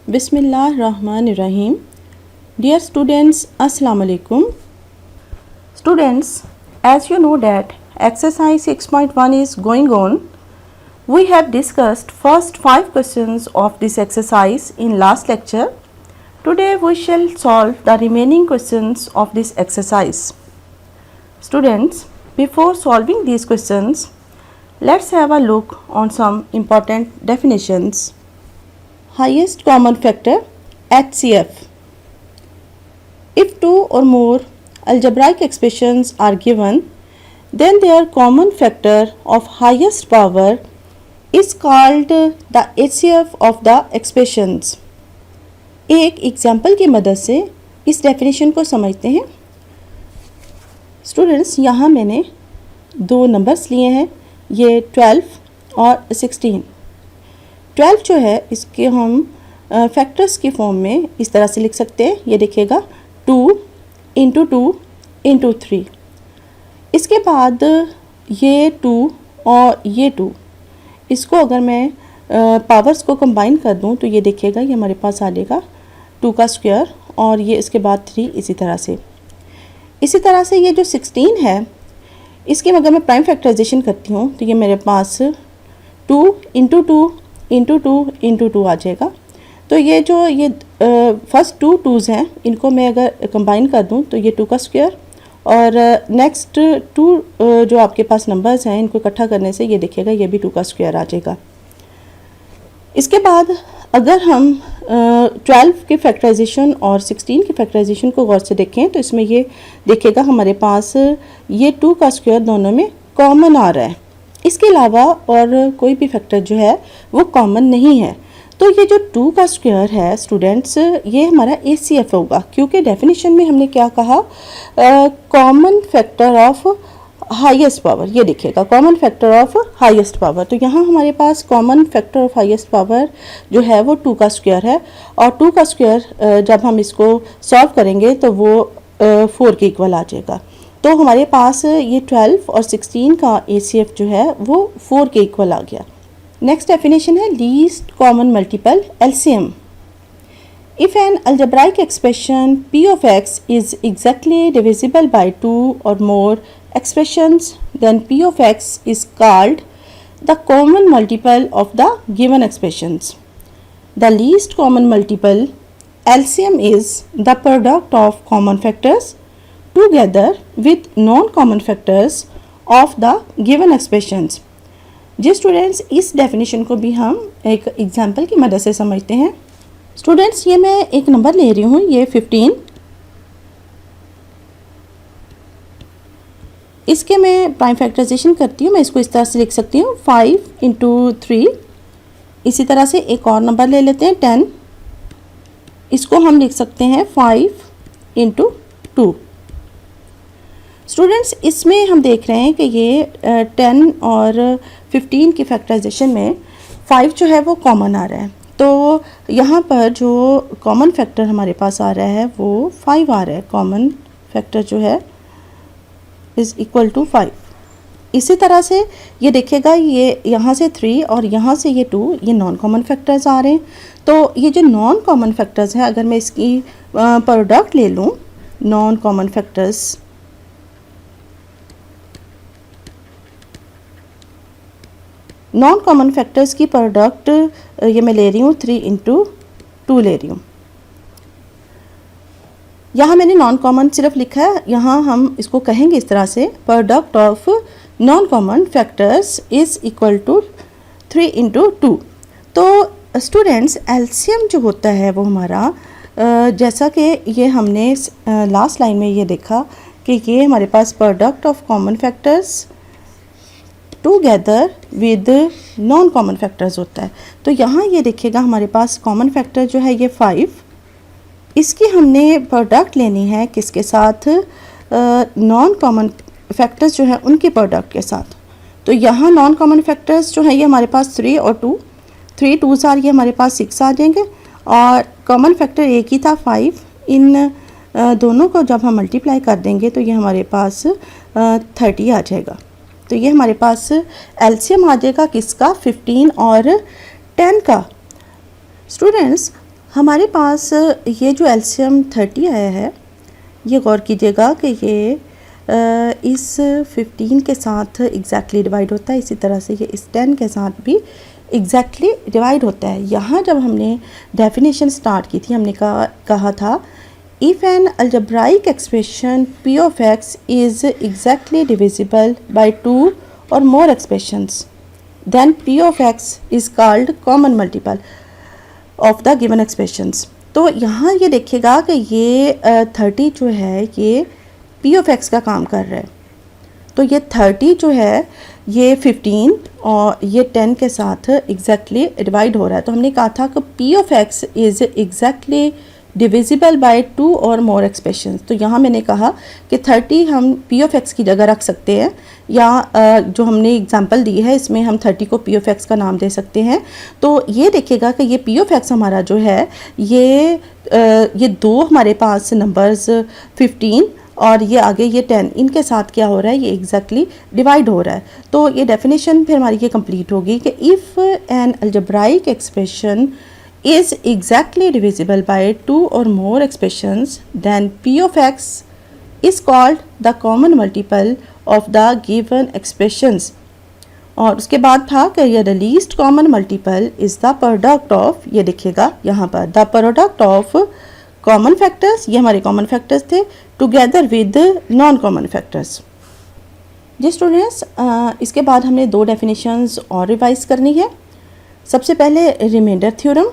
Bismillahirrahmanirrahim. Dear students, Assalamu alaikum. Students, as you know that exercise 6.1 is going on, we have discussed first 5 questions of this exercise in last lecture. Today we shall solve the remaining questions of this exercise. Students, before solving these questions, let's have a look on some important definitions. Highest common factor, HCF. If two or more algebraic expressions are given, then their common factor of highest power is called the HCF of the expressions. एक example की मदद से इस definition को समझते हैं. Students, यहाँ मैंने दो नंबर्स लिए हैं, ये 12 और 16. 12 जो है इसके हम फैक्टर्स की फॉर्म में इस तरह से लिख सकते हैं. ये देखिएगा 2 इंटू 2 इंटू 3. इसके बाद ये 2 और ये 2, इसको अगर मैं पावर्स को कंबाइन कर दूं तो ये देखिएगा ये हमारे पास आ जाएगा 2 का स्क्वायर और ये इसके बाद 3. इसी तरह से ये जो 16 है इसकी अगर मैं प्राइम फैक्टराइजेशन करती हूँ तो ये मेरे पास 2 इंटू 2 इंटू 2 इंटू 2 आ जाएगा. तो ये जो ये फर्स्ट 2 2s हैं इनको मैं अगर कंबाइन कर दूं तो ये 2 का स्क्वायर और नेक्स्ट 2 जो आपके पास नंबर्स हैं इनको इकट्ठा करने से ये देखिएगा ये भी 2 का स्क्वायर आ जाएगा. इसके बाद अगर हम 12 की फैक्टराइजेशन और 16 की फैक्टराइजेशन को गौर से देखें तो इसमें ये देखिएगा हमारे पास ये 2 का स्क्वायर दोनों में कॉमन आ रहा है. इसके अलावा और कोई भी फैक्टर जो है वो कॉमन नहीं है. तो ये जो 2 का स्क्वायर है स्टूडेंट्स, ये हमारा ACF होगा, क्योंकि डेफिनेशन में हमने क्या कहा, common factor of highest power. ये देखिएगा common factor of highest power. तो यहाँ हमारे पास common factor of highest power जो है वो 2 का स्क्वायर है और 2 का स्क्वायर जब हम इसको सॉल्व करेंगे तो वो 4 के इक्वल आ जाएगा. तो हमारे पास ये 12 और 16 का ACF जो है वो 4 के इक्वल आ गया. नेक्स्ट डेफिनेशन है least common multiple LCM. If an algebraic expression p of x is exactly divisible by 2 or more expressions, then p of x is called the common multiple of the given expressions. The least common multiple LCM is the product of common factors together with non-common factors of the given expressions. जी students, इस definition को भी हम एक example की मदद से समझते हैं. स्टूडेंट्स, ये मैं एक नंबर ले रही हूँ, ये 15. इसके मैं प्राइम फैक्टराइजेशन करती हूँ, मैं इसको इस तरह से लिख सकती हूँ 5 इंटू 3. इसी तरह से एक और नंबर ले लेते हैं 10. इसको हम लिख सकते हैं 5 इंटू 2. स्टूडेंट्स, इसमें हम देख रहे हैं कि ये 10 और 15 की फैक्टराइजेशन में 5 जो है वो कॉमन आ रहा है. तो यहाँ पर जो कॉमन फैक्टर हमारे पास आ रहा है वो 5 आ रहा है. कॉमन फैक्टर जो है इज़ इक्वल टू 5. इसी तरह से ये देखिएगा ये यहाँ से 3 और यहाँ से ये 2, ये नॉन कॉमन फैक्टर्स आ रहे हैं. तो ये जो नॉन कॉमन फैक्टर्स हैं अगर मैं इसकी प्रोडक्ट ले लूँ, नॉन कॉमन फैक्टर्स की प्रोडक्ट ये मैं ले रही हूँ 3 इंटू 2 ले रही हूँ. यहाँ मैंने नॉन कॉमन सिर्फ लिखा है, यहाँ हम इसको कहेंगे इस तरह से product of non common factors is equal to 3 into 2. तो स्टूडेंट्स, LCM जो होता है वो हमारा जैसा कि ये हमने लास्ट लाइन में ये देखा कि ये हमारे पास product of common factors together with non common factors होता है. तो यहाँ ये देखिएगा हमारे पास कॉमन फैक्टर जो है ये 5, इसकी हमने प्रोडक्ट लेनी है किसके साथ, नॉन कॉमन फैक्टर्स जो है उनके प्रोडक्ट के साथ. तो यहाँ नॉन कॉमन फैक्टर्स जो है ये हमारे पास 3 और 2, 3 2s आ ये हमारे पास 6 आ जाएंगे और कॉमन फैक्टर एक ही था 5. इन दोनों को जब हम मल्टीप्लाई कर देंगे तो ये हमारे पास 30 आ जाएगा. तो ये हमारे पास एलसीएम आ जाएगा किसका, 15 और 10 का. स्टूडेंट्स, हमारे पास ये जो एलसीएम 30 आया है, ये गौर कीजिएगा कि ये इस 15 के साथ एग्जैक्टली डिवाइड होता है, इसी तरह से ये इस 10 के साथ भी एग्जैक्टली डिवाइड होता है। यहाँ जब हमने डेफिनेशन स्टार्ट की थी, हमने कहा था if an algebraic expression p of x is exactly divisible by 2 or more expressions, then p of x is called common multiple of the given expressions। तो यहाँ ये देखिएगा कि ये 30 जो है ये p of x का काम कर रहा है। तो ये 30 जो है ये 15 और ये 10 के साथ एग्जैक्टली डिवाइड हो रहा है। तो हमने कहा था कि p of x is exactly divisible by 2 और मोर एक्सप्रेशंस। तो यहाँ मैंने कहा कि 30 हम p of x की जगह रख सकते हैं, या जो हमने एग्जांपल दी है इसमें हम 30 को p of x का नाम दे सकते हैं। तो ये देखिएगा कि ये p of x हमारा जो है ये दो हमारे पास नंबर्स 15 और ये आगे ये 10, इनके साथ क्या हो रहा है, ये एग्जैक्टली डिवाइड हो रहा है। तो ये डेफिनेशन फिर हमारी ये कंप्लीट होगी कि if an algebraic expression is exactly divisible by 2 or more expressions, then p of x is called the common multiple of the given expressions। और उसके बाद था कि ये the least common multiple is the product of, ये देखिएगा यहाँ पर the product of common factors, ये हमारे common factors थे, together with non common factors। जी स्टूडेंट्स, इसके बाद हमने दो डेफिनेशंस और रिवाइज करनी है। सबसे पहले remainder theorem.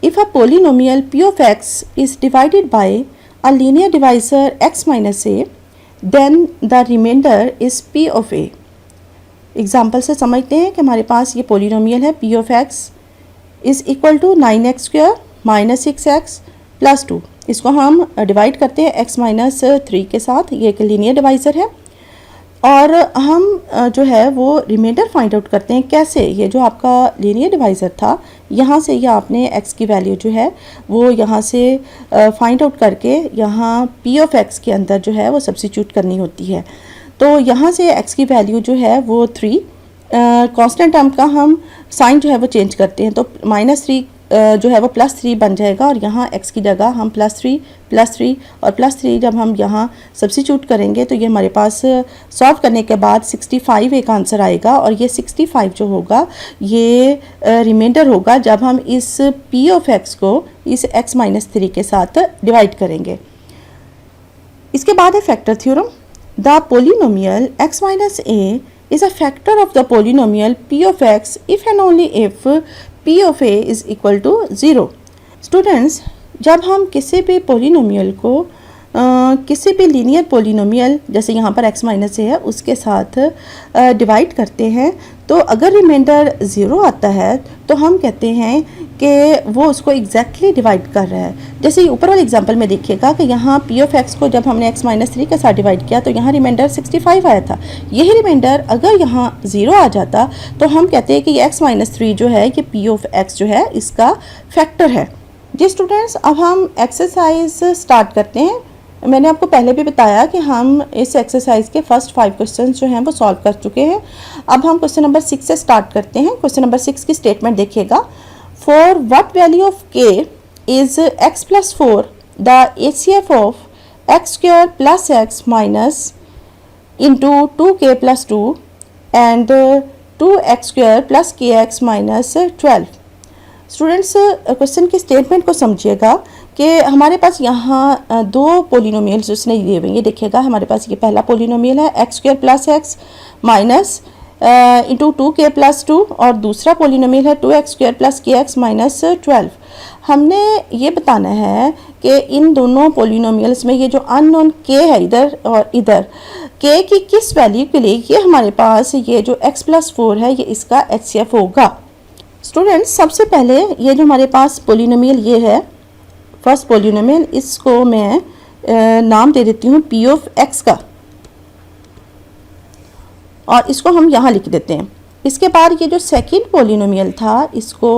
If a polynomial p of x is divided by a linear divisor x minus a, then the remainder is p of a। Example से समझते हैं कि हमारे पास ये पोलिनोमियल है p of x is equal to 9x square minus 6x plus 2। इसको हम डिवाइड करते हैं x माइनस 3 के साथ, ये एक लीनियर डिवाइज़र है। और हम जो है वो रिमाइंडर फाइंड आउट करते हैं। कैसे? ये जो आपका लीनियर डिवाइज़र था, यहाँ से ये आपने x की वैल्यू जो है वो यहाँ से फाइंड आउट करके यहाँ p of x के अंदर जो है वो सब्स्टिट्यूट करनी होती है। तो यहाँ से x की वैल्यू जो है वो 3, कांस्टेंट टर्म का हम साइन जो है वो चेंज करते हैं, तो -3 जो है वो +3 बन जाएगा और यहाँ x की जगह हम +3 और +3 जब हम यहाँ सब्स्टिट्यूट करेंगे तो ये हमारे पास सॉल्व करने के बाद 65 एक आंसर आएगा। और ये 65 जो होगा ये रिमाइंडर होगा जब हम इस p of x को इस x माइनस 3 के साथ डिवाइड करेंगे। इसके बाद है factor theorem. The polynomial x minus a is a factor of the polynomial p of x if and only if p of a is equal to 0। Students, जब हम किसी भी पोलिनोमियल को किसी भी लीनियर पोलिनोमियल जैसे यहाँ पर x माइनस ए है उसके साथ डिवाइड करते हैं, तो अगर रिमाइंडर 0 आता है तो हम कहते हैं कि वो उसको एग्जैक्टली डिवाइड कर रहा है। जैसे ऊपर वाले एग्जांपल में देखिएगा कि यहाँ p of x को जब हमने x माइनस 3 के साथ डिवाइड किया तो यहाँ रिमाइंडर 65 आया था। यही रिमाइंडर अगर यहाँ 0 आ जाता तो हम कहते हैं कि ये x माइनस 3 जो है ये p of x जो है इसका फैक्टर है। जी स्टूडेंट्स, अब हम एक्सरसाइज स्टार्ट करते हैं। मैंने आपको पहले भी बताया कि हम इस एक्सरसाइज के फर्स्ट 5 क्वेश्चंस जो हैं वो सॉल्व कर चुके हैं। अब हम क्वेश्चन नंबर 6 से स्टार्ट करते हैं। क्वेश्चन नंबर 6 की स्टेटमेंट देखिएगा। For what value of k is x plus 4 the HCF of x square plus x minus into 2k plus 2 and 2x square plus kx minus 12। Students, question की statement को समझिएगा कि हमारे पास यहाँ दो polynomials उसने दिए हुए हैं। ये देखिएगा हमारे पास ये पहला पोलिनोमियल है x square plus x minus into 2k plus 2 और दूसरा पोलिनोमियल है 2x square plus kx minus 12। हमने ये बताना है कि इन दोनों पोलिनोमियल्स में ये जो अननोन k है इधर और इधर, k की किस वैल्यू के लिए ये हमारे पास ये जो x प्लस 4 है ये इसका HCF होगा। स्टूडेंट्स, सबसे पहले ये जो हमारे पास पोलिनोमियल ये है फर्स्ट पोलिनोमियल, इसको मैं नाम दे देती हूँ p of x का और इसको हम यहाँ लिख देते हैं। इसके बाद ये जो सेकंड पोलिनोमियल था इसको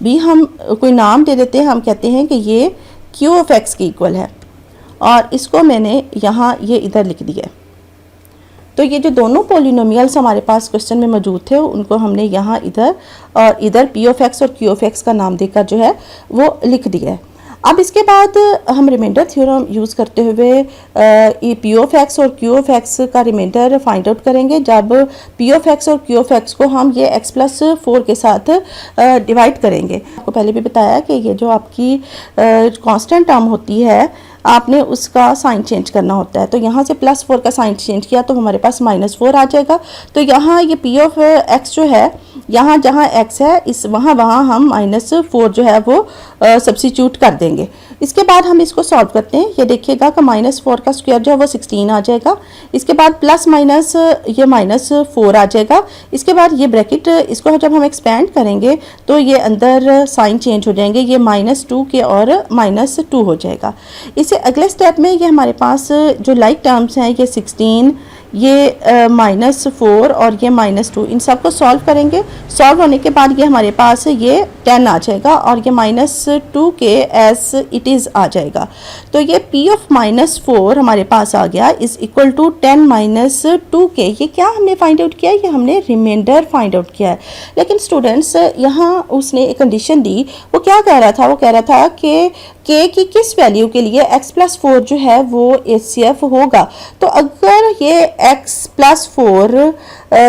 भी हम कोई नाम दे देते हैं। हम कहते हैं कि ये q of x के इक्वल है और इसको मैंने यहाँ ये इधर लिख दिया। तो ये जो दोनों पोलिनोमियल्स हमारे पास क्वेश्चन में मौजूद थे उनको हमने यहाँ इधर और इधर पी ऑफ एक्स और क्यू ऑफ एक्स का नाम देकर जो है वो लिख दिया है। अब इसके बाद हम रिमाइंडर थ्योरम यूज़ करते हुए ये पी ऑफ एक्स और क्यू ऑफ एक्स का रिमाइंडर फाइंड आउट करेंगे। जब पी ऑफ एक्स और क्यू ऑफ एक्स को हम ये एक्स प्लस 4 के साथ डिवाइड करेंगे। आपको पहले भी बताया कि ये जो आपकी कांस्टेंट टर्म होती है आपने उसका साइन चेंज करना होता है। तो यहाँ से +4 का साइन चेंज किया तो हमारे पास -4 आ जाएगा। तो यहाँ ये पी ऑफ एक्स जो है यहाँ जहाँ x है इस वहाँ हम -4 जो है वो सब्सिट्यूट कर देंगे। इसके बाद हम इसको सॉल्व करते हैं। ये देखिएगा कि -4 का स्क्वायर जो है वो 16 आ जाएगा। इसके बाद प्लस माइनस ये -4 आ जाएगा। इसके बाद ये ब्रैकेट इसको जब हम एक्सपेंड करेंगे तो ये अंदर साइन चेंज हो जाएंगे, ये -2 के और -2 हो जाएगा। इससे अगले स्टेप में ये हमारे पास जो लाइक टर्म्स हैं ये 16 ये -4 और ये -2 इन सबको सॉल्व करेंगे। सॉल्व होने के बाद ये हमारे पास ये 10 आ जाएगा और ये -2 के एज इट इज़ आ जाएगा। तो ये p ऑफ -4 हमारे पास आ गया इज़ इक्वल टू 10 - 2 के। ये क्या हमने फाइंड आउट किया है? ये हमने रिमाइंडर फाइंड आउट किया है। लेकिन स्टूडेंट्स यहाँ उसने एक कंडीशन दी। वो क्या कह रहा था? वो कह रहा था कि k की किस वैल्यू के लिए x + 4 जो है वो ACF होगा। तो अगर ये x + 4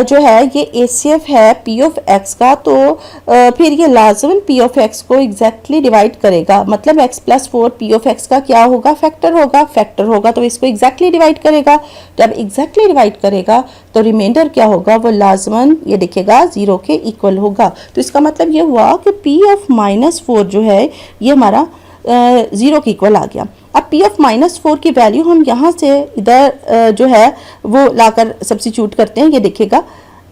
जो है ये ACF है p ऑफ x का, तो फिर ये लाजमन p ऑफ x को एग्जैक्टली डिवाइड करेगा। मतलब x + 4 p ऑफ x का क्या होगा? फैक्टर होगा तो इसको एग्जैक्टली डिवाइड करेगा। जब एग्जैक्टली डिवाइड करेगा तो रिमाइंडर क्या होगा? वो लाजमन ये दिखेगा 0 के इक्वल होगा। तो इसका मतलब ये हुआ कि p ऑफ -4 जो है ये हमारा 0 के इक्वल आ गया। अब p ऑफ -4 की वैल्यू हम यहाँ से इधर जो है वो लाकर सब्सिट्यूट करते हैं। ये देखिएगा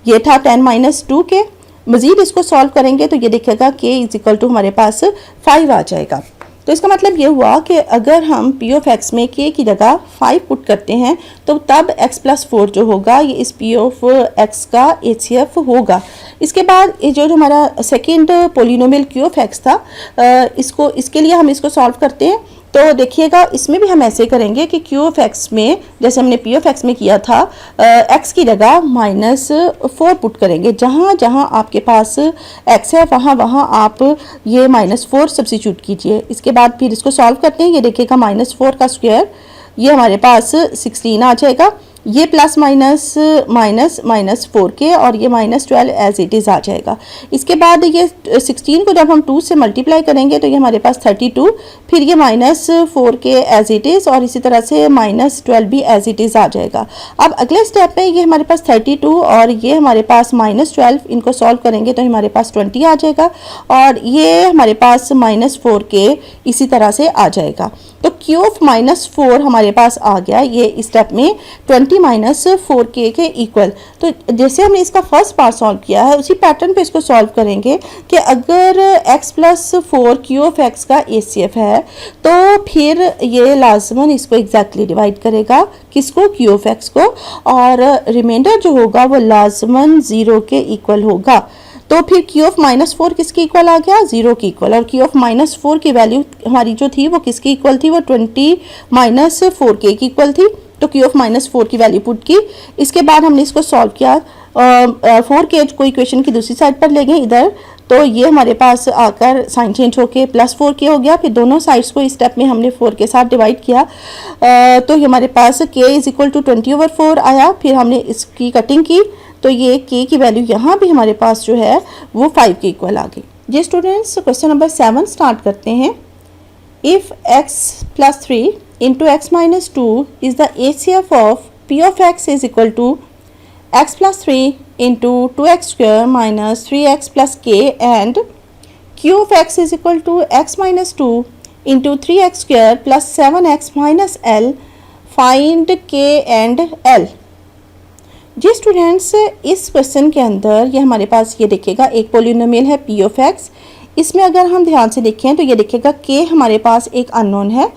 ये था 10 - 2 के। मज़ीद इसको सॉल्व करेंगे तो ये देखिएगा k इज इक्वल टू हमारे पास 5 आ जाएगा। तो इसका मतलब ये हुआ कि अगर हम p ऑफ x में k की जगह 5 पुट करते हैं तो तब x + 4 जो होगा ये इस p ऑफ x का ACF होगा। इसके बाद ये जो हमारा second polynomial q of x था इसके लिए हम इसको सॉल्व करते हैं। तो देखिएगा इसमें भी हम ऐसे करेंगे कि q ऑफ x में जैसे हमने p ऑफ x में किया था x की जगह -4 पुट करेंगे। जहाँ जहाँ आपके पास x है वहाँ आप ये -4 सब्सिट्यूट कीजिए। इसके बाद फिर इसको सॉल्व करते हैं। ये देखिएगा -4 का स्क्वायर ये हमारे पास 16 आ जाएगा। ये प्लस माइनस 4k और ये -12 एज इट इज़ आ जाएगा। इसके बाद ये 16 को जब हम 2 से मल्टीप्लाई करेंगे तो ये हमारे पास 32, फिर ये -4k एज इट इज़ और इसी तरह से -12 भी एज इट इज़ आ जाएगा। अब अगले स्टेप में ये हमारे पास 32 और ये हमारे पास -12 इनको सॉल्व करेंगे तो हमारे पास 20 आ जाएगा और ये हमारे पास -4k इसी तरह से आ जाएगा। तो q ऑफ -4 हमारे पास आ गया ये इस स्टेप में 20 - 4k के इक्वल। तो जैसे हमने इसका फर्स्ट पार्ट सॉल्व किया है उसी पैटर्न पे इसको सॉल्व करेंगे कि अगर x + 4 q ऑफ x का ACF है तो फिर ये लाजमन इसको एग्जैक्टली डिवाइड करेगा। किसको? q ऑफ x को। और रिमाइंडर जो होगा वो लाजमन 0 के इक्वल होगा। तो फिर q ऑफ -4 किसके इक्वल आ गया? 0 के इक्वल। और q ऑफ -4 की वैल्यू हमारी जो थी वो किसके इक्वल थी? वो 20 - 4k की इक्वल थी। तो q ऑफ -4 की वैल्यू पुट की। इसके बाद हमने इसको सॉल्व किया 4k को इक्वेशन की दूसरी साइड पर ले गए इधर। तो ये हमारे पास आकर साइन चेंज होके +4k हो गया। फिर दोनों साइड्स को इस स्टेप में हमने 4 के साथ डिवाइड किया तो हमारे पास k इज इक्वल टू 20/4 आया। फिर हमने इसकी कटिंग की तो ये k की वैल्यू यहाँ भी हमारे पास जो है वो 5 के इक्वल आ गई। ये स्टूडेंट्स क्वेश्चन नंबर 7 स्टार्ट करते हैं। If x + 3 into x - 2 is the ACF of p of x is equal to x + 3 into 2x square minus 3x plus k and q of x is equal to x - 2 into 3x square plus 7x minus l, find k and l। जी students इस question के अंदर ये हमारे पास ये देखिएगा एक पोलिनोमियल है p ऑफ x। इसमें अगर हम ध्यान से देखें तो ये देखिएगा k हमारे पास एक अननोन है।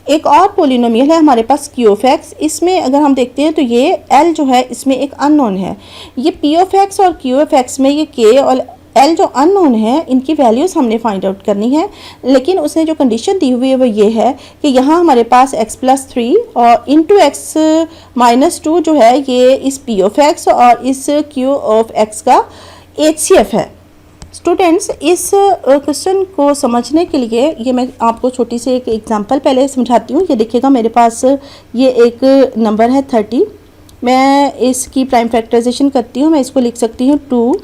एक और पोलिनोमियल है हमारे पास q ऑफ x। इसमें अगर हम देखते हैं तो ये l जो है इसमें एक अननोन है। ये p ऑफ x और q ऑफ x में ये k और एल जो अननोन है इनकी वैल्यूज़ हमने फाइंड आउट करनी है, लेकिन उसने जो कंडीशन दी हुई है वो ये है कि यहाँ हमारे पास x+3 और इंटू x-2 जो है ये इस p ऑफ x और इस q ऑफ x का HCF है। स्टूडेंट्स, इस क्वेश्चन को समझने के लिए ये मैं आपको छोटी सी एक एग्जांपल पहले समझाती हूँ। ये देखिएगा मेरे पास ये एक नंबर है 30, मैं इसकी प्राइम फैक्टराइजेशन करती हूँ। मैं इसको लिख सकती हूँ 2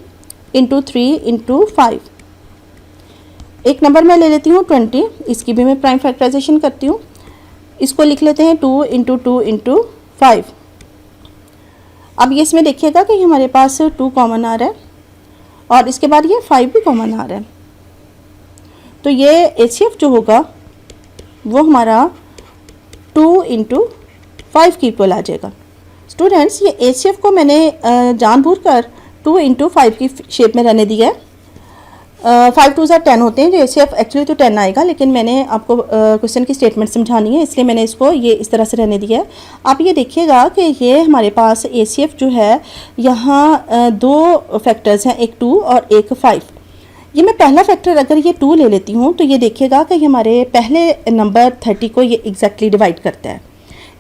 इंटू 3 इंटू 5। एक नंबर मैं ले लेती हूँ 20, इसकी भी मैं प्राइम फैक्टराइजेशन करती हूँ। इसको लिख लेते हैं 2 इंटू 2 इंटू 5। अब ये इसमें देखिएगा कि हमारे पास 2 कॉमन आ रहा है और इसके बाद ये 5 भी कॉमन आ रहा है, तो ये HCF जो होगा वो हमारा 2 इंटू 5 की इक्वल आ जाएगा। स्टूडेंट्स, ये HCF को मैंने जानबूझकर 2 इंटू 5 की शेप में रहने दिया है। 5 2 10 होते हैं, जो HCF एक्चुअली तो 10 आएगा, लेकिन मैंने आपको क्वेश्चन की स्टेटमेंट समझानी है इसलिए मैंने इसको ये इस तरह से रहने दिया है। आप ये देखिएगा कि ये हमारे पास HCF जो है यहाँ दो फैक्टर्स हैं, एक 2 और एक 5। ये मैं पहला फैक्टर अगर ये 2 ले लेती हूँ तो ये देखिएगा कि हमारे पहले नंबर 30 को ये एग्जैक्टली डिवाइड करता है।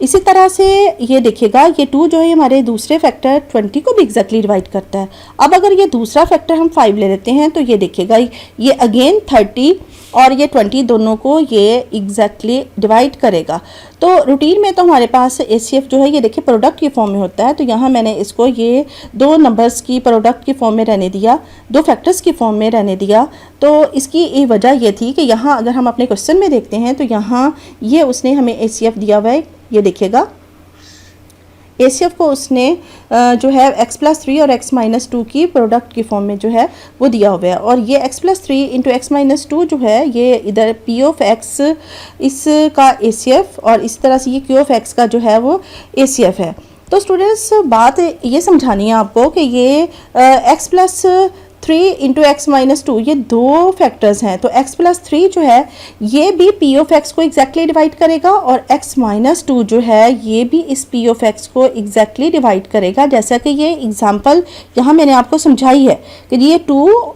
इसी तरह से ये देखिएगा ये 2 जो है हमारे दूसरे फैक्टर 20 को भी एग्जैक्टली डिवाइड करता है। अब अगर ये दूसरा फैक्टर हम 5 ले लेते हैं तो ये देखिएगा ये अगेन 30 और ये 20 दोनों को ये एग्जैक्टली डिवाइड करेगा। तो रूटीन में तो हमारे पास HCF जो है ये देखिए प्रोडक्ट की फॉर्म में होता है, तो यहाँ मैंने इसको ये दो नंबर्स की प्रोडक्ट की फॉर्म में रहने दिया, दो फैक्टर्स की फॉर्म में रहने दिया। तो इसकी वजह ये थी कि यहाँ अगर हम अपने क्वेश्चन में देखते हैं तो यहाँ ये उसने हमें HCF दिया हुआ है। ये देखिएगा HCF को उसने जो है x+3 और x-2 की प्रोडक्ट की फॉर्म में जो है वो दिया हुआ है, और ये x+3 इंटू x-2 जो है ये इधर p ऑफ x इसका HCF और इस तरह से ये q ऑफ x का जो है वो HCF है। तो स्टूडेंट्स, बात ये समझानी है आपको कि ये x+3 इंटू x-2 ये दो फैक्टर्स हैं, तो x+3 जो है ये भी p ऑफ x को एग्जैक्टली डिवाइड करेगा और x-2 जो है ये भी इस p ऑफ x को एग्जैक्टली डिवाइड करेगा। जैसा कि ये एग्जांपल यहाँ मैंने आपको समझाई है कि ये 2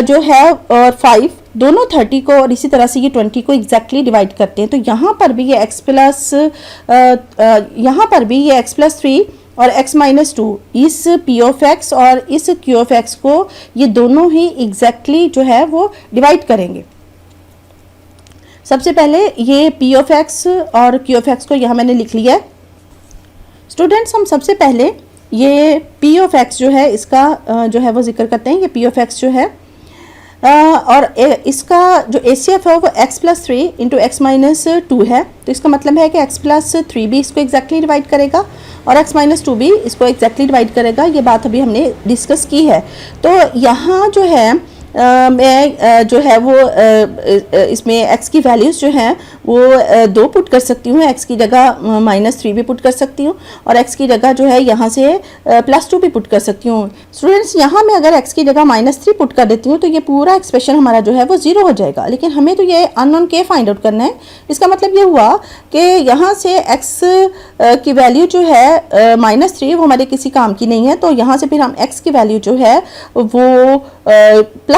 जो है और 5 दोनों 30 को और इसी तरह से ये 20 को एग्जैक्टली डिवाइड करते हैं। तो यहाँ पर भी ये x+3 और x-2 इस p ऑफ x और इस q ऑफ x को ये दोनों ही एग्जैक्टली जो है वो डिवाइड करेंगे। सबसे पहले ये p ऑफ x और q ऑफ x को यहाँ मैंने लिख लिया है। स्टूडेंट्स, हम सबसे पहले ये p ऑफ x जो है इसका जो है वो जिक्र करते हैं। ये p ऑफ x जो है और इसका जो HCF है वो x+3 इंटू x-2 है, तो इसका मतलब है कि x+3 भी इसको एग्जैक्टली डिवाइड करेगा और x-2 भी इसको एग्जैक्टली डिवाइड करेगा। ये बात अभी हमने डिस्कस की है। तो यहाँ जो है मैं जो है वो इसमें x की वैल्यूज़ जो हैं वो 2 पुट कर सकती हूँ, x की जगह -3 भी पुट कर सकती हूँ और x की जगह जो है यहाँ से +2 भी पुट कर सकती हूँ। स्टूडेंट्स, यहाँ मैं अगर x की जगह -3 पुट कर देती हूँ तो ये पूरा एक्सप्रेशन हमारा जो है वो 0 हो जाएगा, लेकिन हमें तो ये अननोन k फाइंड आउट करना है। इसका मतलब ये हुआ कि यहाँ से x की वैल्यू जो है -3 वो हमारे किसी काम की नहीं है, तो यहाँ से फिर हम x की वैल्यू जो है वो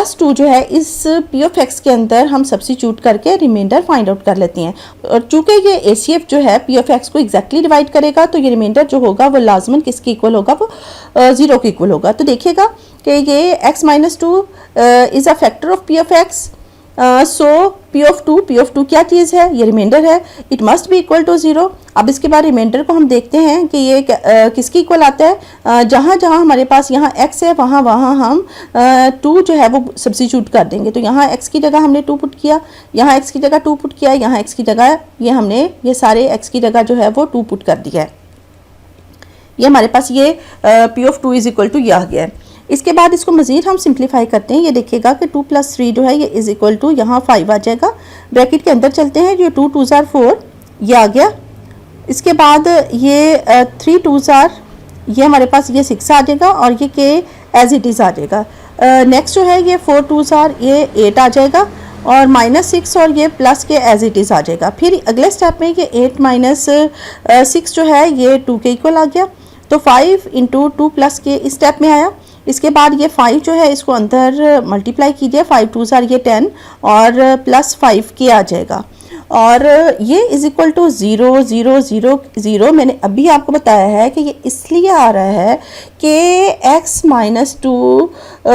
+2 जो है इस p ऑफ x के अंदर हम सब्स्टिट्यूट करके रिमाइंडर फाइंड आउट कर लेते हैं। और चूंकि ये HCF जो है p ऑफ x को एग्जैक्टली डिवाइड करेगा तो ये रिमाइंडर जो होगा वो लाजमन किसके इक्वल होगा, वो 0 के इक्वल होगा। तो देखिएगा कि ये x-2 is a factor of p of x। So p of 2 क्या चीज़ है, ये रिमाइंडर है, it must be equal to 0। अब इसके बाद रिमाइंडर को हम देखते हैं कि ये किसकी इक्वल आता है। जहाँ जहाँ हमारे पास यहाँ x है वहाँ हम 2 जो है वो सब्स्टिट्यूट कर देंगे। तो यहाँ x की जगह हमने 2 पुट किया, यहाँ x की जगह 2 पुट किया, यहाँ x की जगह ये सारे x की जगह जो है वो 2 पुट कर दिया है। ये हमारे पास ये p of 2 is equal to ये आ गया है। इसके बाद इसको मज़ीद हम सिंप्लीफाई करते हैं। ये देखिएगा कि 2 + 3 जो है ये इज़ इक्वल टू यहाँ 5 आ जाएगा। ब्रैकेट के अंदर चलते हैं, जो 2 2 4 ये आ गया। इसके बाद ये 3 2 ये हमारे पास ये 6 आ जाएगा और ये के एज इट इज़ आ जाएगा। नेक्स्ट जो है ये 4 2 ये 8 आ जाएगा और -6 और ये प्लस के एज इट इज़ आ जाएगा। फिर अगले स्टेप में ये 8 - 6 जो है ये 2 के इक्वल आ गया। तो 5 × 2 + के इस स्टेप में आया। इसके बाद ये 5 जो है इसको अंदर मल्टीप्लाई कीजिए, 5 2 ये 10 और प्लस 5 के आ जाएगा और ये इज इक्वल टू 0 0 0 0। मैंने अभी आपको बताया है कि ये इसलिए आ रहा है कि x माइनस 2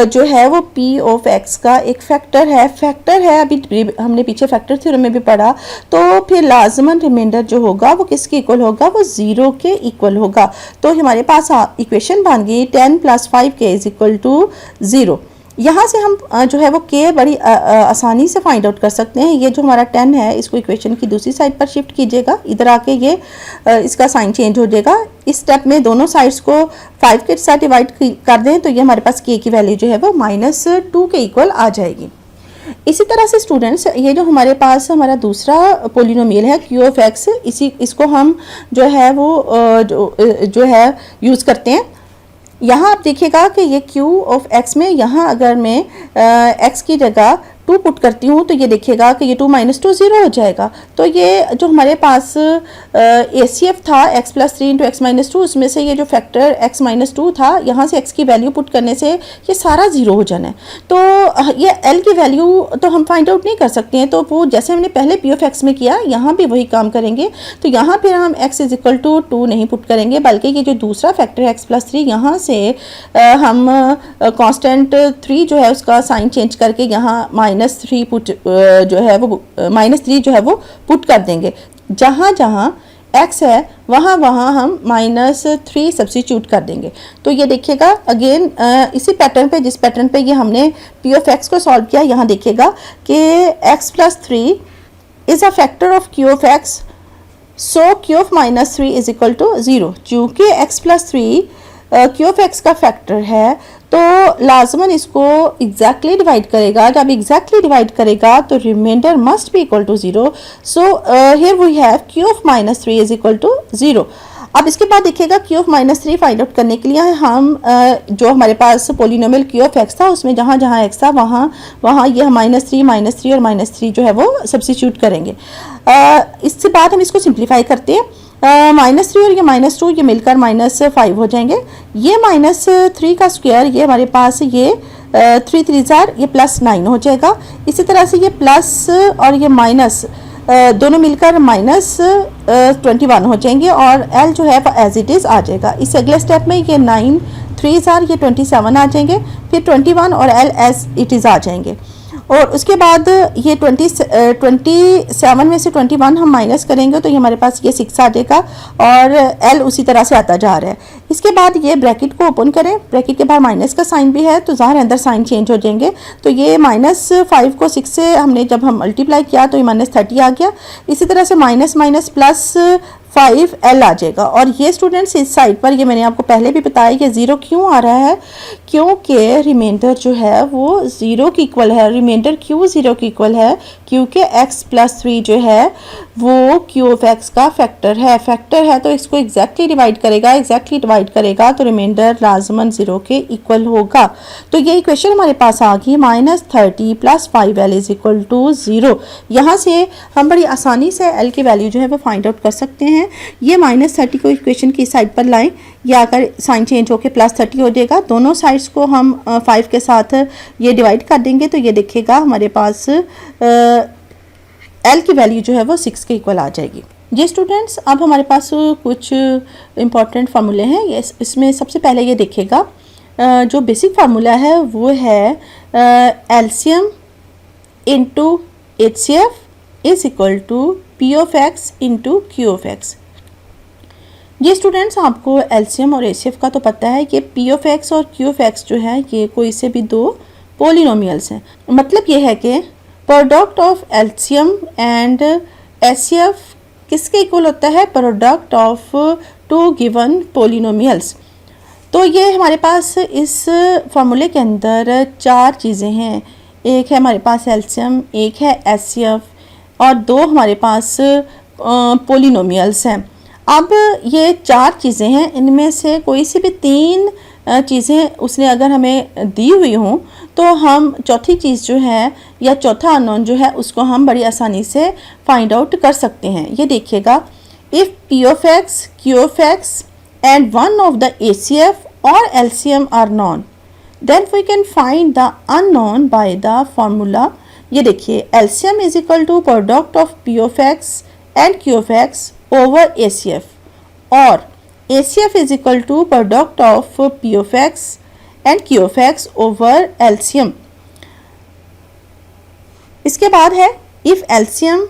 जो है वो p ऑफ x का एक फैक्टर है। अभी हमने पीछे फैक्टर थ्योरम में भी पढ़ा, तो फिर लाजमन रिमाइंडर जो होगा वो किसके इक्वल होगा, वो 0 के इक्वल होगा। तो हमारे पास इक्वेशन बन गई 10 + 5k इज इक्वल टू 0। यहाँ से हम जो है वो k बड़ी आसानी से फाइंड आउट कर सकते हैं। ये जो हमारा 10 है इसको इक्वेशन की दूसरी साइड पर शिफ्ट कीजिएगा, इधर आके ये इसका साइन चेंज हो जाएगा। इस स्टेप में दोनों साइड्स को 5 के साथ डिवाइड कर दें तो ये हमारे पास k की वैल्यू जो है वो -2 के इक्वल आ जाएगी। इसी तरह से स्टूडेंट्स ये जो हमारे पास हमारा दूसरा पोलिनोमियल है q ऑफ x, इसको हम जो है वो जो है यूज़ करते हैं। यहाँ आप देखिएगा कि ये q ऑफ x में यहाँ अगर मैं x की जगह 2 पुट करती हूँ तो ये देखिएगा कि ये 2 - 2 0 हो जाएगा। तो ये जो हमारे पास ACF था x + 3 × x - 2, उसमें से ये जो फैक्टर x - 2 था, यहाँ से x की वैल्यू पुट करने से ये सारा 0 हो जाना है। तो ये l की वैल्यू तो हम फाइंड आउट नहीं कर सकते हैं, तो वो जैसे हमने पहले p ऑफ x में किया यहाँ भी वही काम करेंगे। तो यहाँ फिर हम x = 2 नहीं पुट करेंगे, बल्कि ये जो दूसरा फैक्टर है x + 3, यहाँ से हम कांस्टेंट 3 जो है उसका साइन चेंज करके यहाँ -3 पुट जो है वो -3 जो है वो पुट कर देंगे। जहाँ जहाँ x है वहाँ वहाँ हम -3 सब्स्टिट्यूट कर देंगे। तो ये देखिएगा अगेन इसी पैटर्न पे, जिस पैटर्न पे ये हमने p ऑफ x को सॉल्व किया, यहाँ देखिएगा कि x + 3 is a factor of q of x, so q of -3 is equal to 0। चूँकि x + 3 q ऑफ x का फैक्टर है तो लाजमन इसको एग्जैक्टली डिवाइड करेगा। जब एग्जैक्टली डिवाइड करेगा तो remainder must be equal to 0। So here we have q of -3 is equal to 0। अब इसके बाद देखिएगा q ऑफ -3 फाइंड आउट करने के लिए हम जो हमारे पास पोलिनोमियल q ऑफ x था उसमें जहाँ जहाँ x था वहाँ वहाँ ये -3 -3 और -3 जो है वो सब्स्टिट्यूट करेंगे। इसके बाद हम इसको सिंप्लीफाई करते हैं। -3 और ये -2 ये मिलकर -5 हो जाएंगे। ये -3 का स्क्वायर ये हमारे पास ये 3 3 ये +9 हो जाएगा। इसी तरह से ये प्लस और ये माइनस दोनों मिलकर -21 हो जाएंगे और l जो है एज इट इज़ आ जाएगा। इस अगले स्टेप में ये 9 3 ये 27 आ जाएंगे, फिर 21 और l एज इट इज़ आ जाएंगे। और उसके बाद ये 27 में से 21 हम माइनस करेंगे तो ये हमारे पास ये 6 आ जाएगा और l उसी तरह से आता जा रहा है। इसके बाद ये ब्रैकेट को ओपन करें, ब्रैकेट के बाहर माइनस का साइन भी है तो ज़ाहिर अंदर साइन चेंज हो जाएंगे। तो ये -5 को 6 से हमने जब हम मल्टीप्लाई किया तो ये -30 आ गया। इसी तरह से माइनस प्लस 5l आ जाएगा। और ये स्टूडेंट्स इस साइड पर ये मैंने आपको पहले भी बताया कि 0 क्यों आ रहा है, क्योंकि रिमाइंडर जो है वो 0 के इक्वल है। रिमाइंडर क्यों 0 के इक्वल है, क्योंकि x + 3 जो है वो q ऑफ x का फैक्टर है तो इसको एग्जैक्टली डिवाइड करेगा तो रिमाइंडर लाजमन 0 के इक्वल होगा। तो ये इक्वेशन हमारे पास आ गई -30 + 5l इज इक्वल टू 0। यहाँ से हम बड़ी आसानी से l की वैल्यू जो है वो फाइंड आउट कर सकते हैं। ये -30 को इक्वेशन की साइड पर लाएं, या अगर साइन चेंज होकर +30 हो जाएगा, दोनों साइड्स को हम 5 के साथ ये डिवाइड कर देंगे तो ये देखिएगा हमारे पास l की वैल्यू जो है वो 6 के इक्वल आ जाएगी। ये स्टूडेंट्स अब हमारे पास कुछ इम्पॉर्टेंट फार्मूले हैं। इसमें सबसे पहले ये देखिएगा जो बेसिक फार्मूला है वो है LCM into HCF is equal to P of x into Q of x। ये स्टूडेंट्स आपको एलसीएम और HCF का तो पता है कि P ऑफ x और Q ऑफ x जो है ये कोई से भी दो पोलिनोमियल्स हैं। मतलब ये है कि product of LCM and HCF किसके इक्वल होता है, प्रोडक्ट ऑफ 2 गिवन पोलिनोमियल्स। तो ये हमारे पास इस फार्मूले के अंदर 4 चीज़ें हैं। एक है हमारे पास एलसीएम, एक है HCF और 2 हमारे पास पोलिनोमियल्स हैं। अब ये 4 चीज़ें हैं, इनमें से कोई सी भी 3 चीज़ें उसने अगर हमें दी हुई हों तो हम चौथी चीज़ जो है या चौथा अननोन जो है उसको हम बड़ी आसानी से फाइंड आउट कर सकते हैं। ये देखिएगा, if P of x, Q of x and one of the HCF और LCM are known, then we can find the unknown by the formula. ये देखिए LCM is equal to product of P of x and Q of x over ACF और ACF is equal to product of P of x and Q of x over LCM। इसके बाद है if LCM,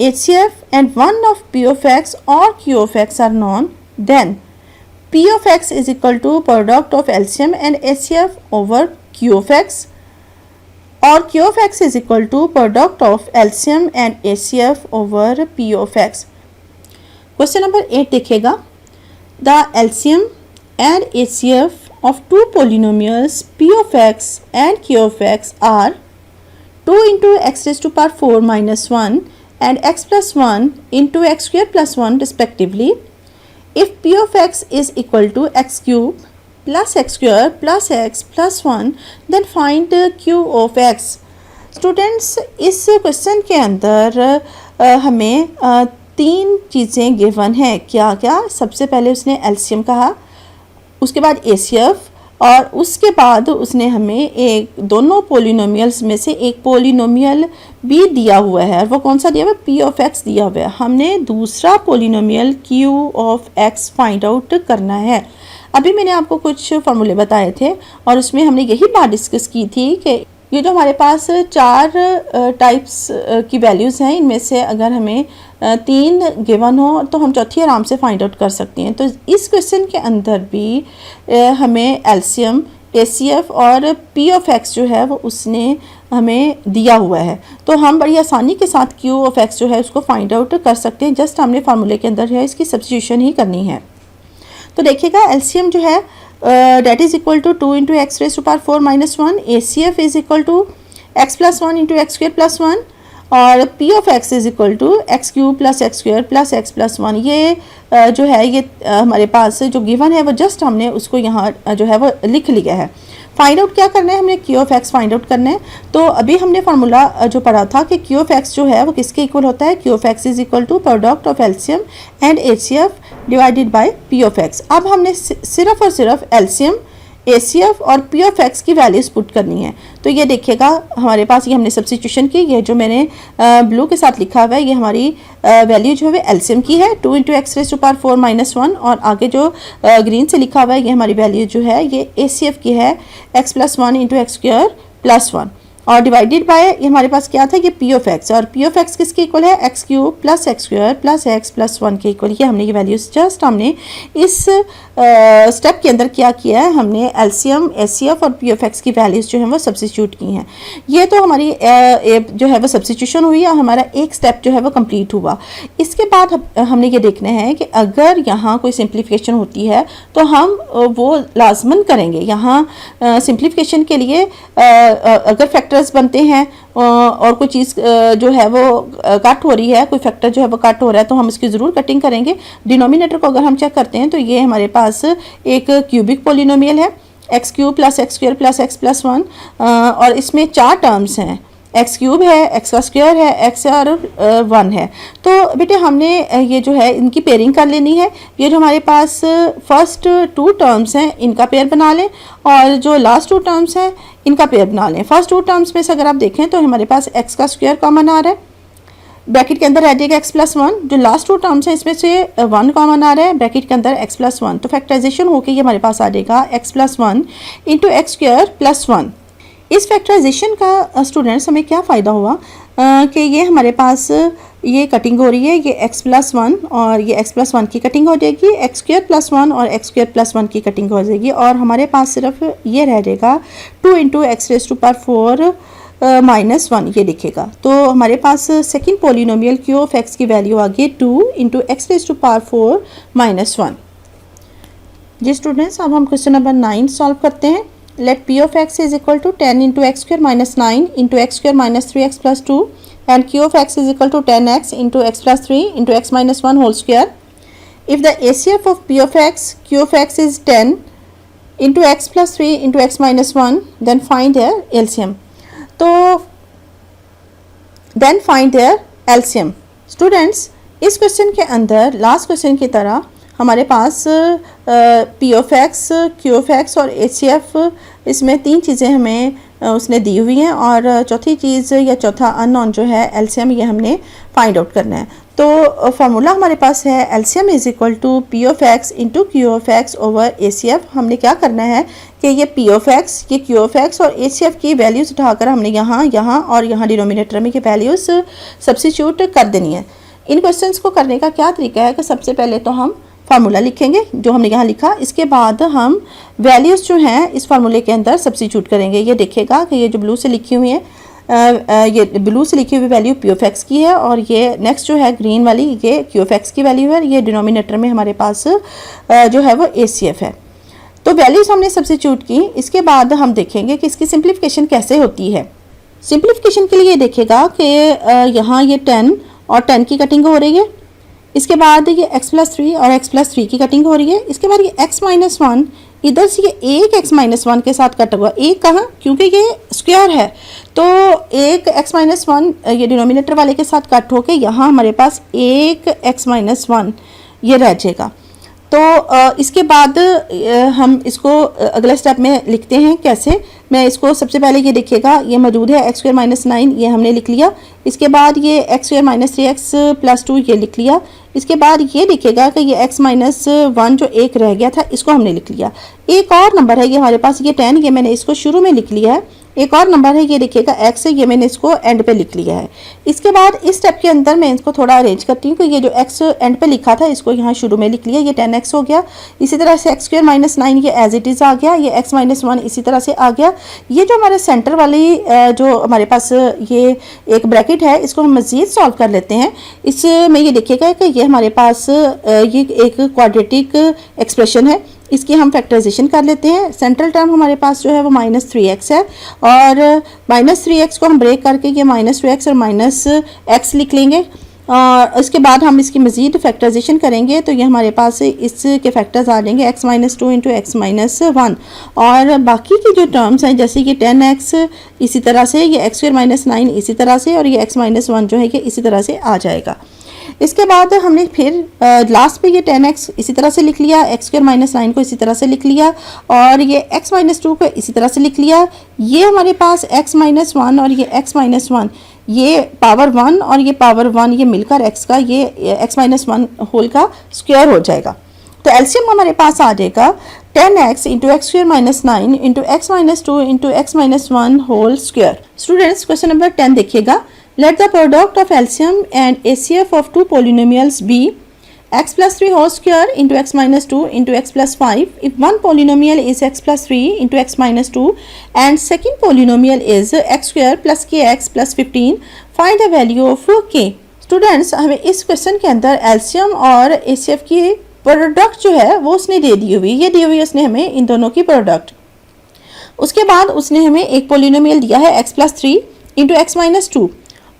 HCF and one of P of x or Q of x are known, then P of x is equal to product of LCM and HCF over Q of x or Q of x is equal to product of LCM and HCF over P of x। Question number 8 देखिएगा। The LCM and HCF of two polynomials P of x and Q of x are 2 into x raised to power 4 minus 1 and x plus 1 into x square plus 1 respectively. If P of x is equal to x cube plus x square plus x plus 1, then find Q of x। Students इस question के अंदर हमें तीन चीज़ें given हैं। क्या क्या? सबसे पहले उसने एलसीएम कहा, उसके बाद एसीएफ और उसके बाद उसने हमें एक दोनों पोलिनोमियल्स में से एक पोलिनोमियल भी दिया हुआ है और वो कौन सा दिया हुआ है? पी ऑफ एक्स दिया हुआ है। हमने दूसरा polynomial q of x find out करना है। अभी मैंने आपको कुछ फॉर्मूले बताए थे और उसमें हमने यही बात डिस्कस की थी कि ये जो हमारे पास चार टाइप्स की वैल्यूज़ हैं, इनमें से अगर हमें तीन गिवन हो तो हम चौथी आराम से फाइंड आउट कर सकते हैं। तो इस क्वेश्चन के अंदर भी हमें एलसीएम, एसीएफ और पी ऑफ एक्स जो है वो उसने हमें दिया हुआ है, तो हम बड़ी आसानी के साथ क्यू ऑफ एक्स जो है उसको फाइंड आउट कर सकते हैं। जस्ट हमने फार्मूले के अंदर है इसकी सब्स्टिट्यूशन ही करनी है। तो देखिएगा एलसीएम जो है that is equal to 2 into x raised to power 4 minus 1, ACF is equal to x plus 1 into x square plus 1 और P of x is equal to x cube plus x square plus x plus 1। ये जो है ये हमारे पास जो given है वो just हमने उसको यहाँ जो है वो लिख लिया है। फाइंड आउट क्या करना है? हमने Q of x find out करना है। तो अभी हमने फार्मूला जो पढ़ा था कि क्यू ऑफ एक्स जो है वो किसके इक्वल होता है? Q of x is equal to product of LCM and HCF divided by P of x. अब हमने सिर्फ और सिर्फ एलसीएम, एसीएफ और पी ऑफ एक्स की वैल्यूज पुट करनी है। तो ये देखिएगा हमारे पास ये हमने सब्स्टिट्यूशन की, ये जो मैंने ब्लू के साथ लिखा हुआ है ये हमारी वैल्यू जो है एलसीएम की है 2 into x raise to power 4 minus 1 और आगे जो ग्रीन से लिखा हुआ है ये हमारी वैल्यू जो है ये एसीएफ की है x plus 1 into x square plus 1 और डिवाइडेड बाय ये हमारे पास क्या था? ये पी ऑफ एक्स और पी ऑफ एक्स किसके इक्वल है? X cube plus x square plus x plus 1 के इक्वल। ये हमने ये वैल्यूज जस्ट हमने इस स्टेप के अंदर क्या किया है? हमने एलसीएम, एसीएफ और पी ऑफ एक्स की वैल्यूज जो है वो सब्स्टिट्यूट की हैं। ये तो हमारी जो है वो सब्स्टिट्यूशन हुई और हमारा एक स्टेप जो है वो कंप्लीट हुआ। इसके बाद हमने ये देखना है कि अगर यहाँ कोई सिंप्लीफिकेशन होती है तो हम वो लाजमन करेंगे। यहाँ सिंप्लीफिकेशन के लिए अगर फैक्टर्स बनते हैं और कोई चीज़ जो है वो कट हो रही है, कोई फैक्टर जो है वो कट हो रहा है तो हम इसकी ज़रूर कटिंग करेंगे। डिनोमिनेटर को अगर हम चेक करते हैं तो ये हमारे पास एक क्यूबिक पोलिनोमियल है x cube plus x square plus x plus 1 और इसमें चार टर्म्स हैं, एक्स क्यूब है, एक्स का स्क्वायर है, एक्स और 1 है। तो बेटे हमने ये जो है इनकी पेयरिंग कर लेनी है। ये जो हमारे पास फर्स्ट 2 टर्म्स हैं इनका पेयर बना लें और जो लास्ट 2 टर्म्स हैं इनका पेयर बना लें। फर्स्ट 2 टर्म्स में से अगर आप देखें तो हमारे पास एक्स का स्क्वायर कॉमन आ रहा है, ब्रैकेट के अंदर रह जाएगा एक्स प्लस 1। जो लास्ट 2 टर्म्स हैं इसमें से 1 कॉमन आ रहा है, ब्रैकेट के अंदर एक्स प्लस 1। तो फैक्टराइजेशन होकर ये हमारे पास आ जाएगा x plus 1 into x square plus 1। इस फैक्टराइजेशन का स्टूडेंट्स हमें क्या फ़ायदा हुआ कि ये हमारे पास ये कटिंग हो रही है, ये x प्लस 1 और ये x प्लस 1 की कटिंग हो जाएगी, एक्स स्क्वायर प्लस 1 और एक्स स्क्वायर प्लस 1 की कटिंग हो जाएगी और हमारे पास सिर्फ ये रह जाएगा 2 into x raise to power 4 minus 1 ये दिखेगा। तो हमारे पास second polynomial q of x की वैल्यू आ गई 2 into x raise to power 4 minus 1। जी स्टूडेंट्स अब हम क्वेश्चन नंबर 9 सॉल्व करते हैं। Let p of x is equal to 10 into x square minus 9 into x square minus 3x plus 2 and q of x is equal to 10x into x plus 3 into x minus 1 whole square. If the ACF of p of x, q of x is 10 into x plus 3 into x minus 1, then find their LCM. तो then find their LCM. Students इस question के अंदर last question की तरह हमारे पास P of X, Q of x और H C F इसमें 3 चीज़ें हमें उसने दी हुई हैं और चौथी चीज़ या चौथा अननोन जो है एलसीएम, ये हमने फाइंड आउट करना है। तो फार्मूला हमारे पास है LCM is equal to P of x into Q of x over A C F. हमने क्या करना है कि ये पी ऑफ एक्स, ये क्यू ऑफ एक्स और ए सी एफ की वैल्यूज़ उठाकर हमने यहाँ और यहाँ डिनोमिनेटर में ये वैल्यूज़ सब्सिट्यूट कर देनी है। इन क्वेश्चंस को करने का क्या तरीका है कि सबसे पहले तो हम फार्मूला लिखेंगे जो हमने यहाँ लिखा, इसके बाद हम वैल्यूज़ जो हैं इस फार्मूले के अंदर सब्सिट्यूट करेंगे। ये देखिएगा कि ये जो ब्लू से लिखी हुई है, ये ब्लू से लिखी हुई वैल्यू पी ऑफ एक्स की है और ये नेक्स्ट जो है ग्रीन वाली ये क्यू ऑफ एक्स की वैल्यू है। ये डिनोमिनेटर में हमारे पास जो है वो ए सी एफ है। तो वैल्यूज़ हमने सब्सिट्यूट की, इसके बाद हम देखेंगे कि इसकी सिंप्लीफिकेशन कैसे होती है। सिंप्लीफिकेशन के लिए देखिएगा कि यहाँ ये 10 और 10 की कटिंग हो रही है, इसके बाद ये x+3 और x+3 की कटिंग हो रही है, इसके बाद ये x-1 इधर से ये एक x-1 के साथ कट हुआ। एक कहाँ, क्योंकि ये स्क्वायर है तो एक x-1 ये डिनोमिनेटर वाले के साथ कट होके यहाँ हमारे पास एक x-1 ये रह जाएगा। तो इसके बाद हम इसको अगले स्टेप में लिखते हैं कैसे। मैं इसको सबसे पहले ये देखिएगा, ये मौजूद है x² - 9 ये हमने लिख लिया, इसके बाद ये x² - 3x + 2 ये लिख लिया, इसके बाद ये देखिएगा कि ये x-1 जो एक रह गया था इसको हमने लिख लिया। एक और नंबर है ये हमारे पास, ये 10, ये मैंने इसको शुरू में लिख लिया है। एक और नंबर है ये देखिएगा x, ये मैंने इसको एंड पे लिख लिया है। इसके बाद इस स्टेप के अंदर मैं इसको थोड़ा अरेंज करती हूँ कि ये जो x एंड पे लिखा था इसको यहाँ शुरू में लिख लिया, ये 10x हो गया। इसी तरह से x² - 9 ये एज इट इज़ आ गया, ये x-1 इसी तरह से आ गया। ये जो हमारे सेंटर वाली जो हमारे पास ये एक ब्रैकेट है इसको हम मज़ीद सॉल्व कर लेते हैं। इसमें ये देखिएगा कि ये हमारे पास ये एक क्वाड्रेटिक एक्सप्रेशन है, इसकी हम फैक्टराइजेशन कर लेते हैं। सेंट्रल टर्म हमारे पास जो है वो -3x है और -3x को हम ब्रेक करके ये -2x और -x लिख लेंगे और इसके बाद हम इसकी मज़ीद फैक्टराइजेशन करेंगे तो ये हमारे पास इसके फैक्टर्स आ जाएंगे x-2 इंटू x-1 और बाकी की जो टर्म्स हैं जैसे कि 10x इसी तरह से, ये x² - 9 इसी तरह से और ये x-1 जो है कि इसी तरह से आ जाएगा। इसके बाद हमने फिर लास्ट पे ये 10x इसी तरह से लिख लिया, x² - 9 को इसी तरह से लिख लिया और ये x-2 को इसी तरह से लिख लिया। ये हमारे पास x-1 और ये x-1 ये पावर 1 और ये पावर 1 ये मिलकर x का ये x-1 होल का स्क्वायर हो जाएगा। तो एलसीएम हमारे पास आ जाएगा 10x into x² - 9 into x-2 into x-1 whole square. Students question number 10 देखिएगा। Let the product of LCM and ACF of two polynomials be x+3 whole square into x-2 into x+5 if one polynomial is x+3 into x-2 and second polynomial is x² + kx + 15, find the value of k। Students हमें इस question के अंदर LCM और ACF की product जो है वो उसने दे दी हुई, ये दी हुई उसने हमें इन दोनों की प्रोडक्ट। उसके बाद उसने हमें एक पोलिनोमियल दिया है x+3 इंटू x-2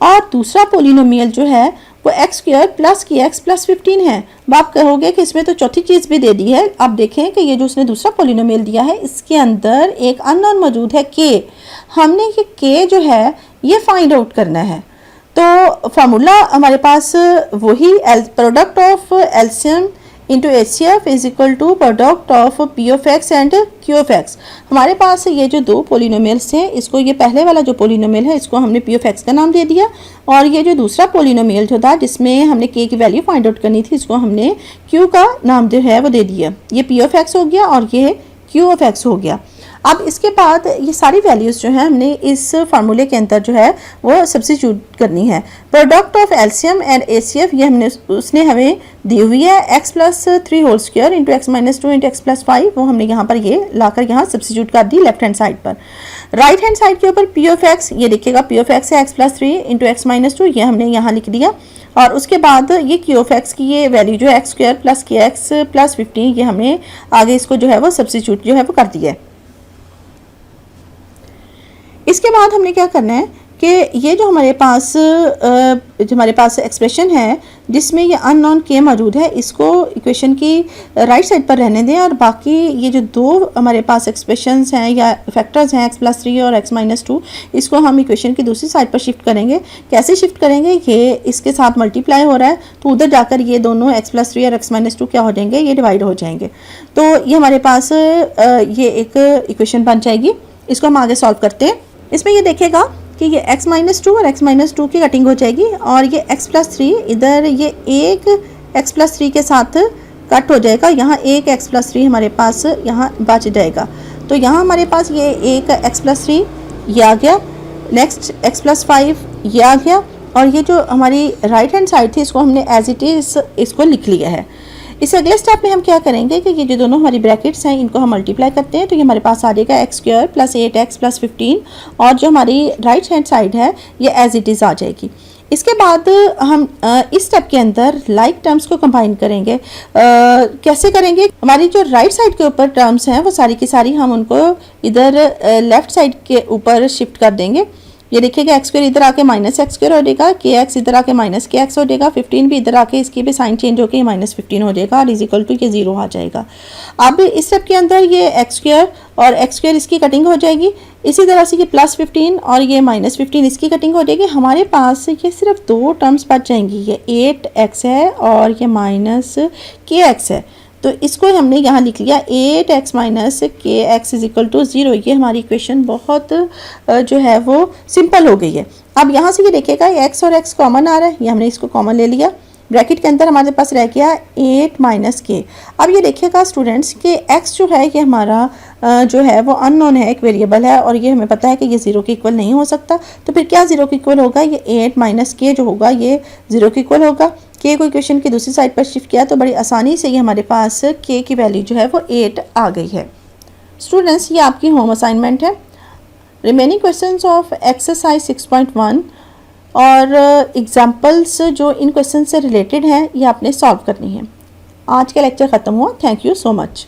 और दूसरा पोलिनोमियल जो है वो x² + kx + 15 है। अब आप कहोगे कि इसमें तो चौथी चीज़ भी दे दी है। अब देखें कि ये जो उसने दूसरा पोलिनोमियल दिया है इसके अंदर एक अननोन मौजूद है k। हमने ये k जो है ये फाइंड आउट करना है। तो फार्मूला हमारे पास वही product of LCM into HCF is equal to product of P of x and Q of x. हमारे पास ये जो दो पोलिनोमियल्स हैं इसको, ये पहले वाला जो पोलिनोमियल है इसको हमने पी ऑफ एक्स का नाम दे दिया और ये जो दूसरा पोलिनोमियल जो था जिसमें हमने के की वैल्यू फाइंड आउट करनी थी इसको हमने क्यू का नाम जो है वो दे दिया। ये पी ऑफ एक्स हो गया और ये क्यू ऑफ एक्स हो गया। अब इसके बाद ये सारी वैल्यूज़ जो है हमने इस फार्मूले के अंदर जो है वो सब्स्टिट्यूट करनी है। Product of LCM and HCF ये हमने उसने हमें दी हुई है x+3 whole square into x-2 into x+5, वो हमने यहाँ पर ये लाकर यहाँ सब्स्टिट्यूट कर दी लेफ्ट हैंड साइड पर। राइट हैंड साइड के ऊपर पी ऑफ एक्स, ये देखिएगा पी ऑफ एक्स है x+3 इंटू x-2, ये हमने यहाँ लिख दिया और उसके बाद ये क्यू ऑफ एक्स की ये वैल्यू जो है x² + kx + 15, ये हमने आगे इसको जो है वो सब्स्टिट्यूट जो है वो कर दिया है। इसके बाद हमने क्या करना है कि ये जो हमारे पास एक्सप्रेशन है जिसमें ये अननोन के मौजूद है, इसको इक्वेशन की राइट साइड पर रहने दें और बाकी ये जो दो हमारे पास एक्सप्रेशंस हैं या फैक्टर्स हैं x+3 और x-2, इसको हम इक्वेशन की दूसरी साइड पर शिफ्ट करेंगे। कैसे शिफ्ट करेंगे, ये इसके साथ मल्टीप्लाई हो रहा है तो उधर जाकर ये दोनों x+3 और x-2 क्या हो जाएंगे, ये डिवाइड हो जाएंगे। तो ये हमारे पास ये एक इक्वेशन बन जाएगी। इसको हम आगे सॉल्व करते हैं। इसमें ये देखेगा कि ये x-2 और x-2 की कटिंग हो जाएगी और ये x+3 इधर ये एक x+3 के साथ कट हो जाएगा। यहाँ एक x+3 हमारे पास यहाँ बच जाएगा। तो यहाँ हमारे पास ये एक x+3 ये आ गया, नेक्स्ट x+5 ये आ गया और ये जो हमारी राइट हैंड साइड थी इसको हमने एज इट इज़ इसको लिख लिया है। इस अगले स्टेप में हम क्या करेंगे कि ये जो दोनों हमारी ब्रैकेट्स हैं इनको हम मल्टीप्लाई करते हैं तो ये हमारे पास आ जाएगा x² + 8x + 15 और जो हमारी राइट हैंड साइड है ये एज इट इज़ आ जाएगी। इसके बाद हम इस स्टेप के अंदर लाइक टर्म्स को कंबाइन करेंगे। कैसे करेंगे, हमारी जो राइट साइड के ऊपर टर्म्स हैं वो सारी की सारी हम उनको इधर लेफ्ट साइड के ऊपर शिफ्ट कर देंगे। ये देखिएगा x² इधर आके -x² हो जाएगा, kx इधर आके -kx हो जाएगा, 15 भी इधर आके इसकी भी साइन चेंज होकर -15 हो जाएगा और इक्वल टू ये 0 आ जाएगा। अब इस स्टेप के अंदर ये x² और x² इसकी कटिंग हो जाएगी। इसी तरह से ये +15 और ये -15 इसकी कटिंग हो जाएगी। हमारे पास ये सिर्फ दो टर्म्स बच जाएंगी, ये 8x है और ये -kx है। तो इसको हमने यहाँ लिख लिया 8x - kx = 0। ये हमारी इक्वेशन बहुत जो है वो सिंपल हो गई है। अब यहाँ से ये देखिएगा x और x कॉमन आ रहा है, ये हमने इसको कॉमन ले लिया। ब्रैकेट के अंदर हमारे पास रह गया 8 - k। अब ये देखिएगा स्टूडेंट्स कि x जो है ये हमारा जो है वो अननोन है, एक वेरिएबल है और ये हमें पता है कि ये 0 के इक्वल नहीं हो सकता। तो फिर क्या 0 के इक्वल होगा, ये 8 - k जो होगा ये 0 के इक्वल होगा। k को इक्वेशन की दूसरी साइड पर शिफ्ट किया तो बड़ी आसानी से ये हमारे पास k की वैल्यू जो है वो 8 आ गई है। स्टूडेंट्स ये आपकी होम असाइनमेंट है। रिमेनिंग क्वेश्चंस ऑफ एक्सरसाइज 6.1 और एग्जाम्पल्स जो इन क्वेश्चन से रिलेटेड हैं ये आपने सॉल्व करनी है। आज का लेक्चर ख़त्म हुआ। Thank you so much.